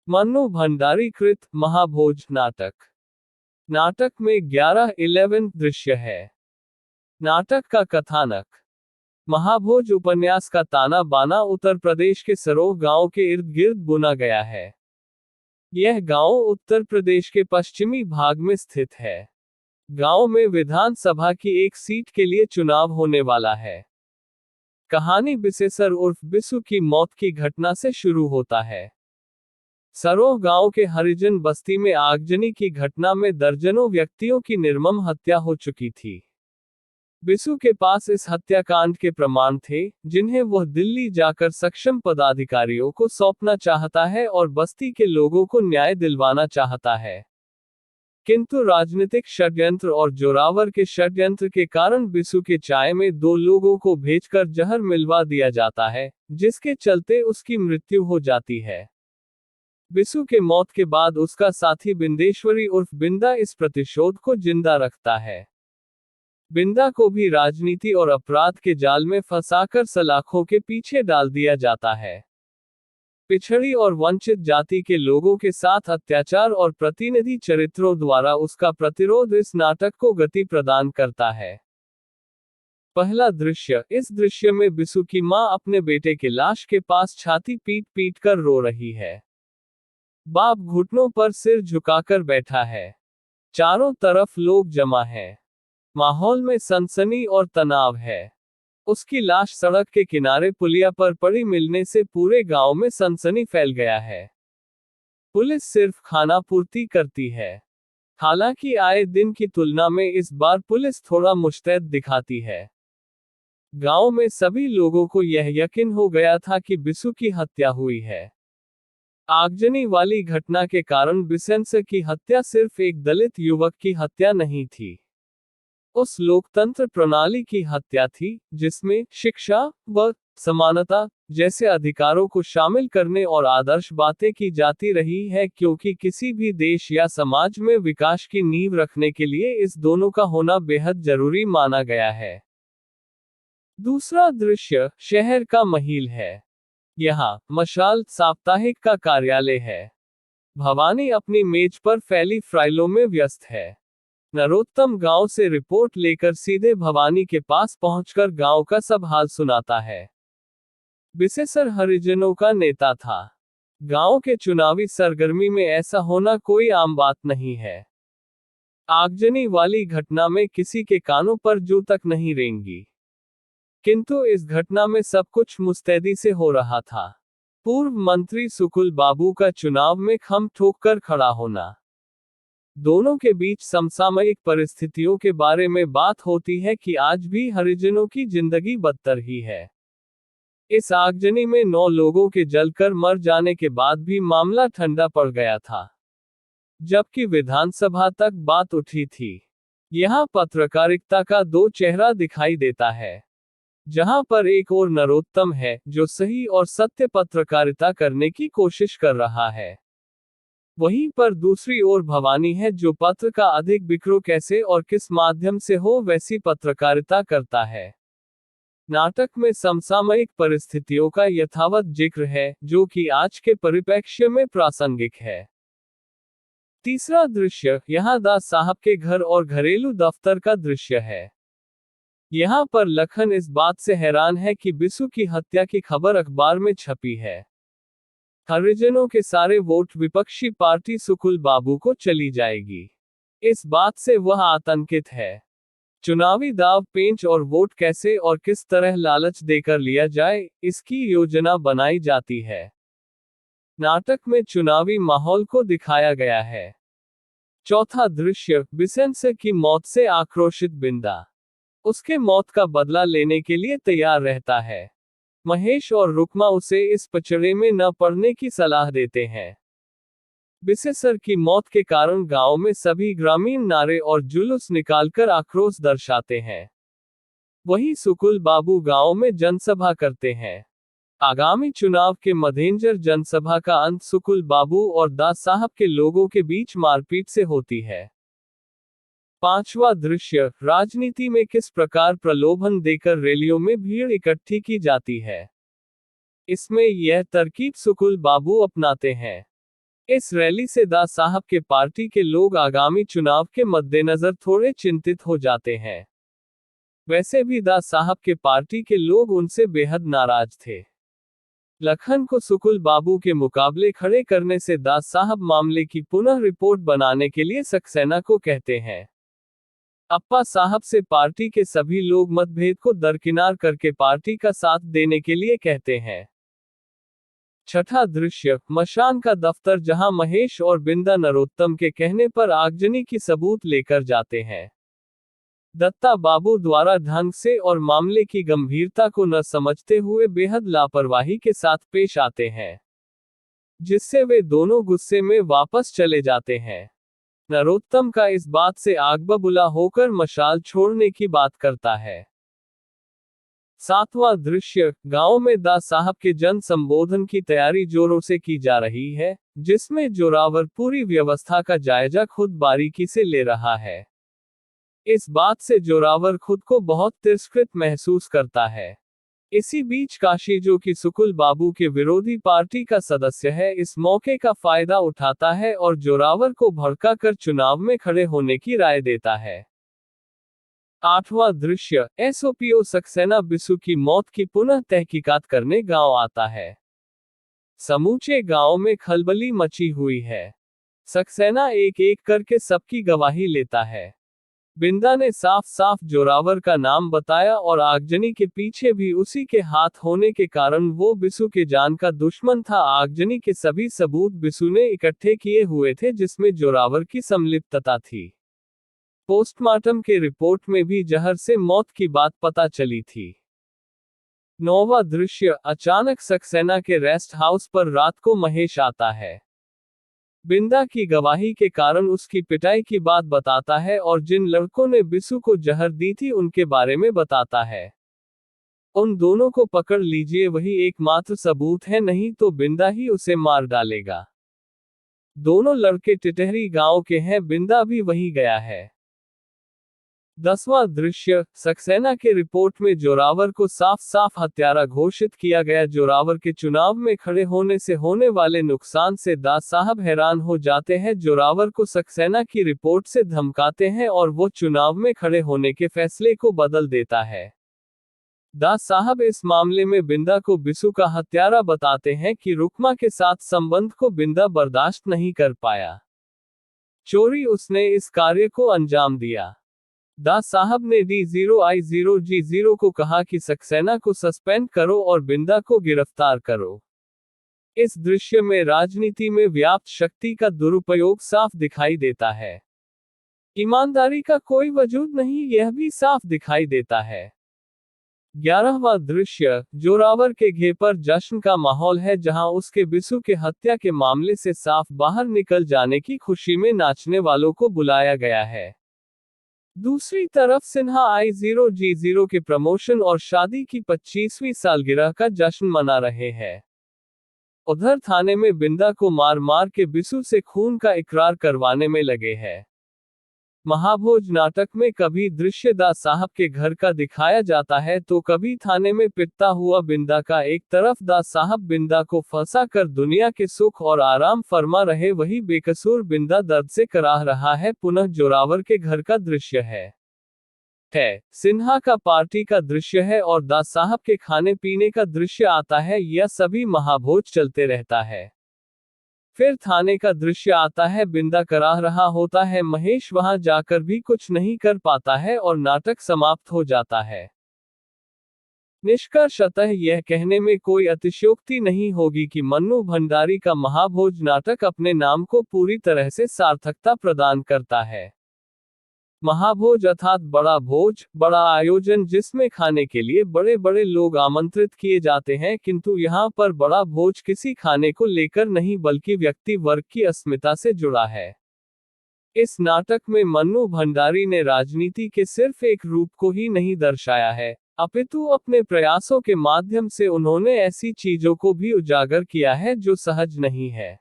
मन्नू भंडारी कृत महाभोज नाटक। नाटक में 11 दृश्य है। नाटक का कथानक। महाभोज उपन्यास का ताना बाना उत्तर प्रदेश के सरोह गांव के इर्द गिर्द बुना गया है। यह गांव उत्तर प्रदेश के पश्चिमी भाग में स्थित है। गांव में विधानसभा की एक सीट के लिए चुनाव होने वाला है। कहानी बिसेसर उर्फ बिसु की मौत की घटना से शुरू होता है। सरोह गांव के हरिजन बस्ती में आगजनी की घटना में दर्जनों व्यक्तियों की निर्मम हत्या हो चुकी थी। बिसु के पास इस हत्याकांड के प्रमाण थे, जिन्हें वह दिल्ली जाकर सक्षम पदाधिकारियों को सौंपना चाहता है और बस्ती के लोगों को न्याय दिलवाना चाहता है। किंतु राजनीतिक षड्यंत्र और जोरावर के षड्यंत्र के कारण बिसु के चाय में 2 लोगों को भेजकर जहर मिलवा दिया जाता है, जिसके चलते उसकी मृत्यु हो जाती है। बिसु के मौत के बाद उसका साथी बिंदेश्वरी उर्फ बिंदा इस प्रतिशोध को जिंदा रखता है। बिंदा को भी राजनीति और अपराध के जाल में फंसाकर सलाखों के पीछे डाल दिया जाता है। पिछड़ी और वंचित जाति के लोगों के साथ अत्याचार और प्रतिनिधि चरित्रों द्वारा उसका प्रतिरोध इस नाटक को गति प्रदान करता है। पहला दृश्य। इस दृश्य में बिसु की मां अपने बेटे के लाश के पास छाती पीट पीट कर रो रही है। बाप घुटनों पर सिर झुकाकर बैठा है। चारों तरफ लोग जमा हैं। माहौल में सनसनी और तनाव है। उसकी लाश सड़क के किनारे पुलिया पर पड़ी मिलने से पूरे गांव में सनसनी फैल गया है। पुलिस सिर्फ खानापूर्ति करती है। हालांकि आए दिन की तुलना में इस बार पुलिस थोड़ा मुस्तैद दिखाती है। गांव में सभी लोगों को यह यकीन हो गया था कि बिसु की हत्या हुई है। आगजनी वाली घटना के कारण बिसेंस की हत्या सिर्फ एक दलित युवक की हत्या नहीं थी। उस लोकतंत्र प्रणाली की हत्या थी, जिसमें शिक्षा व समानता जैसे अधिकारों को शामिल करने और आदर्श बातें की जाती रही है, क्योंकि किसी भी देश या समाज में विकास की नींव रखने के लिए इस दोनों का होना बेहद जरूरी माना गया है। दूसरा दृश्य शहर का महल है। यहाँ मशाल साप्ताहिक का कार्यालय है। भवानी अपनी मेज पर फैली फाइलों में व्यस्त है। नरोत्तम गांव से रिपोर्ट लेकर सीधे भवानी के पास पहुंचकर गांव का सब हाल सुनाता है। बिसेसर हरिजनों का नेता था। गांव के चुनावी सरगर्मी में ऐसा होना कोई आम बात नहीं है। आगजनी वाली घटना में किसी के कानों पर जू तक नहीं रेंगी। किंतु इस घटना में सब कुछ मुस्तैदी से हो रहा था। पूर्व मंत्री सुकुल बाबू का चुनाव में खम ठोक कर खड़ा होना। दोनों के बीच समसामयिक परिस्थितियों के बारे में बात होती है कि आज भी हरिजनों की जिंदगी बदतर ही है। इस आगजनी में 9 लोगों के जलकर मर जाने के बाद भी मामला ठंडा पड़ गया था, जबकि विधानसभा तक बात उठी थी। यहाँ पत्रकारिता का 2 चेहरा दिखाई देता है। जहां पर एक और नरोत्तम है, जो सही और सत्य पत्रकारिता करने की कोशिश कर रहा है। वहीं पर दूसरी ओर भवानी है, जो पत्र का अधिक बिक्रो कैसे और किस माध्यम से हो वैसी पत्रकारिता करता है। नाटक में समसामयिक परिस्थितियों का यथावत जिक्र है, जो कि आज के परिप्रेक्ष्य में प्रासंगिक है। तीसरा दृश्य यहाँ दास साहब के घर और घरेलू दफ्तर का दृश्य है। यहाँ पर लखन इस बात से हैरान है कि बिसु की हत्या की खबर अखबार में छपी है। हरिजनों के सारे वोट विपक्षी पार्टी सुकुल बाबू को चली जाएगी। इस बात से वह आतंकित है। चुनावी दाव पेंच और वोट कैसे और किस तरह लालच देकर लिया जाए, इसकी योजना बनाई जाती है। नाटक में चुनावी माहौल को दिखाया गया है। चौथा दृश्य बिसेंस की मौत से आक्रोशित बिंदा उसके मौत का बदला लेने के लिए तैयार रहता है। महेश और रुक्मा उसे इस पचड़े में न पड़ने की सलाह देते हैं। बिसेसर की मौत के कारण गांव में सभी ग्रामीण नारे और जुलूस निकालकर आक्रोश दर्शाते हैं। वहीं सुकुल बाबू गांव में जनसभा करते हैं। आगामी चुनाव के मद्देनजर जनसभा का अंत सुकुल बाबू और दास साहब के लोगों के बीच मारपीट से होती है। पांचवा दृश्य राजनीति में किस प्रकार प्रलोभन देकर रैलियों में भीड़ इकट्ठी की जाती है। इसमें यह तरकीब सुकुल बाबू अपनाते हैं। इस रैली से दास साहब के पार्टी के लोग आगामी चुनाव के मद्देनजर थोड़े चिंतित हो जाते हैं। वैसे भी दास साहब के पार्टी के लोग उनसे बेहद नाराज थे। लखन को सुकुल बाबू के मुकाबले खड़े करने से दास साहब मामले की पुनः रिपोर्ट बनाने के लिए सक्सेना को कहते हैं। अप्पा साहब से पार्टी के सभी लोग मतभेद को दरकिनार करके पार्टी का साथ देने के लिए कहते हैं। छठा दृश्य, मशान का दफ्तर, जहां महेश और बिंदा नरोत्तम के कहने पर आगजनी की सबूत लेकर जाते हैं। दत्ता बाबू द्वारा ढंग से और मामले की गंभीरता को न समझते हुए बेहद लापरवाही के साथ पेश आते हैं, जिससे वे दोनों गुस्से में वापस चले जाते हैं। नरोत्तम का इस बात से आगबबूला होकर मशाल छोड़ने की बात करता है। सातवां दृश्य, गांव में दास साहब के जन संबोधन की तैयारी जोरों से की जा रही है, जिसमें जोरावर पूरी व्यवस्था का जायजा खुद बारीकी से ले रहा है। इस बात से जोरावर खुद को बहुत तिरस्कृत महसूस करता है। इसी बीच काशी, जो कि सुकुल बाबू के विरोधी पार्टी का सदस्य है, इस मौके का फायदा उठाता है और जोरावर को भड़का कर चुनाव में खड़े होने की राय देता है। आठवां दृश्य, एसओपीओ सक्सेना बिसु की मौत की पुनः तहकीकात करने गांव आता है। समूचे गांव में खलबली मची हुई है। सक्सेना एक एक करके सबकी गवाही लेता है। बिंदा ने साफ साफ जोरावर का नाम बताया और आगजनी के पीछे भी उसी के हाथ होने के कारण वो बिसु के जान का दुश्मन था। आगजनी के सभी सबूत बिसु ने इकट्ठे किए हुए थे, जिसमें जोरावर की संलिप्तता थी। पोस्टमार्टम के रिपोर्ट में भी जहर से मौत की बात पता चली थी। नौवां दृश्य, अचानक सक्सेना के रेस्ट हाउस पर रात को महेश आता है। बिंदा की गवाही के कारण उसकी पिटाई की बात बताता है और जिन लड़कों ने बिसु को जहर दी थी उनके बारे में बताता है। उन दोनों को पकड़ लीजिए, वही एकमात्र सबूत है, नहीं तो बिंदा ही उसे मार डालेगा। दोनों लड़के टिटहरी गांव के हैं, बिंदा भी वहीं गया है। 10वां दृश्य, सक्सेना के रिपोर्ट में जोरावर को साफ साफ हत्यारा घोषित किया गया। जोरावर के चुनाव में खड़े होने से होने वाले नुकसान से दास साहब हैरान हो जाते हैं। जोरावर को सक्सेना की रिपोर्ट से धमकाते हैं और वो चुनाव में खड़े होने के फैसले को बदल देता है। दास साहब इस मामले में बिंदा को बिसु का हत्यारा बताते हैं कि रुकमा के साथ संबंध को बिंदा बर्दाश्त नहीं कर पाया। चोरी उसने इस कार्य को अंजाम दिया। दास साहब ने D0I0G0 को कहा कि सक्सेना को सस्पेंड करो और बिंदा को गिरफ्तार करो। इस दृश्य में राजनीति में व्याप्त शक्ति का दुरुपयोग साफ दिखाई देता है। ईमानदारी का कोई वजूद नहीं, यह भी साफ दिखाई देता है। 11वां दृश्य, जोरावर के घेर पर जश्न का माहौल है, जहां उसके बिसु के हत्या के मामले से साफ बाहर निकल जाने की खुशी में नाचने वालों को बुलाया गया है। दूसरी तरफ सिन्हा I0G0 के प्रमोशन और शादी की 25वीं सालगिरह का जश्न मना रहे हैं। उधर थाने में बिंदा को मार मार के बिसु से खून का इकरार करवाने में लगे हैं। महाभोज नाटक में कभी दृश्य दास साहब के घर का दिखाया जाता है तो कभी थाने में पिटता हुआ बिंदा का। एक तरफ दास साहब बिंदा को फंसा कर दुनिया के सुख और आराम फरमा रहे, वही बेकसूर बिंदा दर्द से कराह रहा है। पुनः जोरावर के घर का दृश्य है। सिन्हा का पार्टी का दृश्य है और दास साहब के खाने पीने का दृश्य आता है। यह सभी महाभोज चलते रहता है। फिर थाने का दृश्य आता है, बिंदा कराह रहा होता है, महेश वहां जाकर भी कुछ नहीं कर पाता है और नाटक समाप्त हो जाता है। निष्कर्षतः यह कहने में कोई अतिशयोक्ति नहीं होगी कि मन्नू भंडारी का महाभोज नाटक अपने नाम को पूरी तरह से सार्थकता प्रदान करता है। महाभोज अर्थात बड़ा भोज, बड़ा आयोजन, जिसमें खाने के लिए बड़े बड़े लोग आमंत्रित किए जाते हैं, किंतु यहाँ पर बड़ा भोज किसी खाने को लेकर नहीं बल्कि व्यक्ति वर्ग की अस्मिता से जुड़ा है। इस नाटक में मन्नू भंडारी ने राजनीति के सिर्फ एक रूप को ही नहीं दर्शाया है, अपितु अपने प्रयासों के माध्यम से उन्होंने ऐसी चीजों को भी उजागर किया है जो सहज नहीं है।